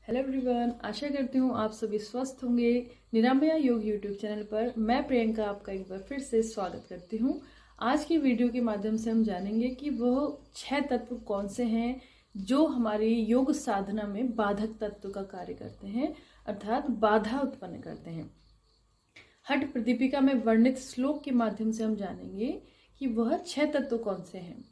Hello everyone, आशा करती हूँ आप सभी स्वस्थ होंगे। निरामया योग यूट्यूब चैनल पर मैं प्रियंका आपका एक बार फिर से स्वागत करती हूँ। आज की वीडियो के माध्यम से हम जानेंगे कि वह 6 तत्व कौन से हैं जो हमारी योग साधना में बाधक तत्व का कार्य करते हैं, अर्थात बाधा उत्पन्न करते हैं। हठ प्रदीपिका में वर्णित श्लोक के माध्यम से हम जानेंगे कि वह 6 तत्व कौन से हैं।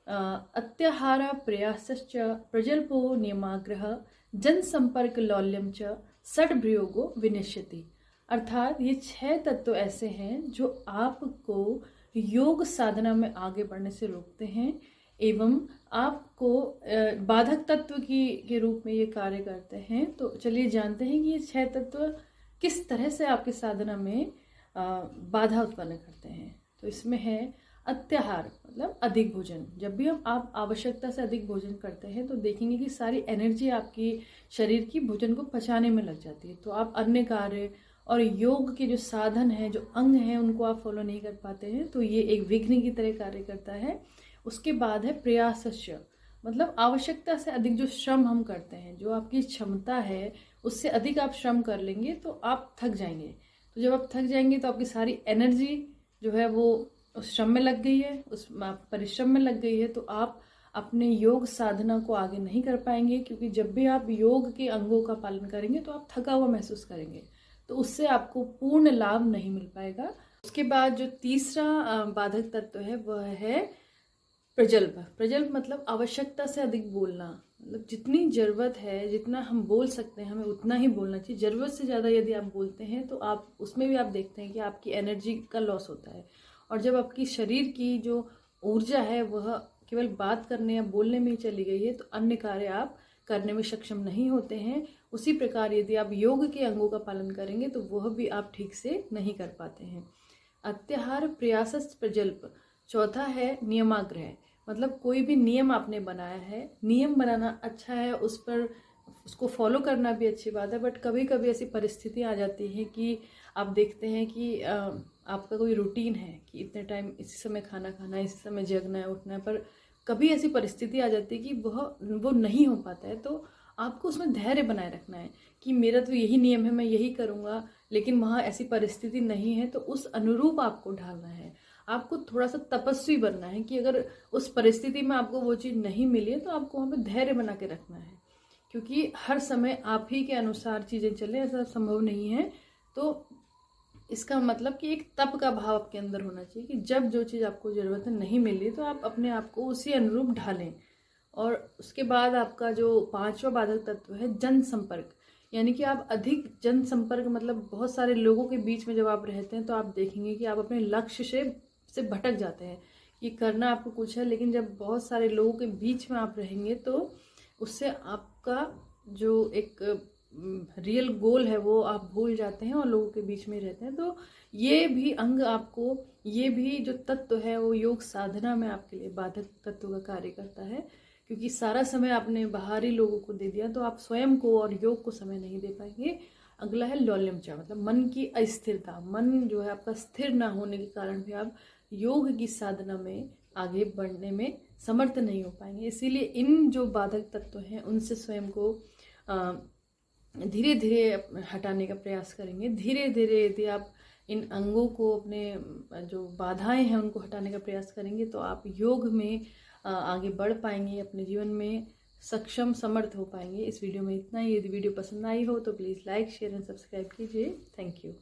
अत्याहार प्रयासश्च प्रजल्पो नियमाग्रह जनसंपर्क लौल्यम च षड्भ्रयोगो विनश्यति। अर्थात ये 6 तत्व ऐसे हैं जो आपको योग साधना में आगे बढ़ने से रोकते हैं एवं आपको बाधक तत्व के रूप में ये कार्य करते हैं। तो चलिए जानते हैं कि ये 6 तत्व किस तरह से आपकी साधना में बाधा उत्पन्न करते हैं। तो इसमें है अत्याहार, मतलब अधिक भोजन। जब भी आप आवश्यकता से अधिक भोजन करते हैं तो देखेंगे कि सारी एनर्जी आपकी शरीर की भोजन को पचाने में लग जाती है, तो आप अन्य कार्य और योग के जो साधन हैं, जो अंग हैं, उनको आप फॉलो नहीं कर पाते हैं। तो ये एक विघ्न की तरह कार्य करता है। उसके बाद है प्रयासस्य, मतलब आवश्यकता से अधिक जो श्रम हम करते हैं, जो आपकी क्षमता है उससे अधिक आप श्रम कर लेंगे तो आप थक जाएंगे। तो जब आप थक जाएंगे तो आपकी सारी एनर्जी जो है वो उस श्रम में लग गई है, उस परिश्रम में लग गई है, तो आप अपने योग साधना को आगे नहीं कर पाएंगे। क्योंकि जब भी आप योग के अंगों का पालन करेंगे तो आप थका हुआ महसूस करेंगे, तो उससे आपको पूर्ण लाभ नहीं मिल पाएगा। उसके बाद जो तीसरा बाधक तत्व है वह है प्रजल्प। प्रजल्प मतलब आवश्यकता से अधिक बोलना, मतलब जितनी ज़रूरत है, जितना हम बोल सकते हैं, हमें उतना ही बोलना चाहिए। ज़रूरत से ज़्यादा यदि आप बोलते हैं तो आप उसमें भी आप देखते हैं कि आपकी एनर्जी का लॉस होता है। और जब आपकी शरीर की जो ऊर्जा है वह केवल बात करने या बोलने में ही चली गई है तो अन्य कार्य आप करने में सक्षम नहीं होते हैं। उसी प्रकार यदि आप योग के अंगों का पालन करेंगे तो वह भी आप ठीक से नहीं कर पाते हैं। अत्याहार प्रयासस् प्रजल्प। चौथा है नियमाग्रह, मतलब कोई भी नियम आपने बनाया है, नियम बनाना अच्छा है, उस पर उसको फॉलो करना भी अच्छी बात है, बट कभी कभी ऐसी परिस्थिति आ जाती है कि आप देखते हैं कि आपका कोई रूटीन है कि इतने टाइम इसी समय खाना खाना है, इसी समय जगना है, उठना है, पर कभी ऐसी परिस्थिति आ जाती है कि वो नहीं हो पाता है। तो आपको उसमें धैर्य बनाए रखना है कि मेरा तो यही नियम है, मैं यही करूँगा, लेकिन वहाँ ऐसी परिस्थिति नहीं है, तो उस अनुरूप आपको ढालना है। आपको थोड़ा सा तपस्वी बनना है कि अगर उस परिस्थिति में आपको वो चीज़ नहीं मिली है तो आपको वहाँ पे धैर्य बना के रखना है, क्योंकि हर समय आप ही के अनुसार चीज़ें चले ऐसा संभव नहीं है। तो इसका मतलब कि एक तप का भाव आपके अंदर होना चाहिए कि जब जो चीज़ आपको ज़रूरत है नहीं मिली तो आप अपने आप को उसी अनुरूप ढालें। और उसके बाद आपका जो 5वां बाधक तत्व है जनसंपर्क, यानी कि आप अधिक जनसंपर्क, मतलब बहुत सारे लोगों के बीच में जब आप रहते हैं तो आप देखेंगे कि आप अपने लक्ष्य से भटक जाते हैं कि करना आपको कुछ है, लेकिन जब बहुत सारे लोगों के बीच में आप रहेंगे तो उससे आपका जो एक रियल गोल है वो आप भूल जाते हैं और लोगों के बीच में रहते हैं। तो ये भी अंग आपको, ये भी जो तत्व है वो योग साधना में आपके लिए बाधक तत्व का कार्य करता है, क्योंकि सारा समय आपने बाहरी लोगों को दे दिया तो आप स्वयं को और योग को समय नहीं दे पाएंगे। अगला है लौल्यमचा, मतलब मन की अस्थिरता। मन जो है आपका स्थिर ना होने के कारण भी आप योग की साधना में आगे बढ़ने में समर्थ नहीं हो पाएंगे। इसीलिए इन जो बाधक तत्व हैं उनसे स्वयं को धीरे धीरे हटाने का प्रयास करेंगे। धीरे धीरे यदि आप इन अंगों को, अपने जो बाधाएं हैं उनको हटाने का प्रयास करेंगे तो आप योग में आगे बढ़ पाएंगे, अपने जीवन में सक्षम समर्थ हो पाएंगे। इस वीडियो में इतना ही। यदि वीडियो पसंद आई हो तो please like, share and subscribe कीजिए। Thank you.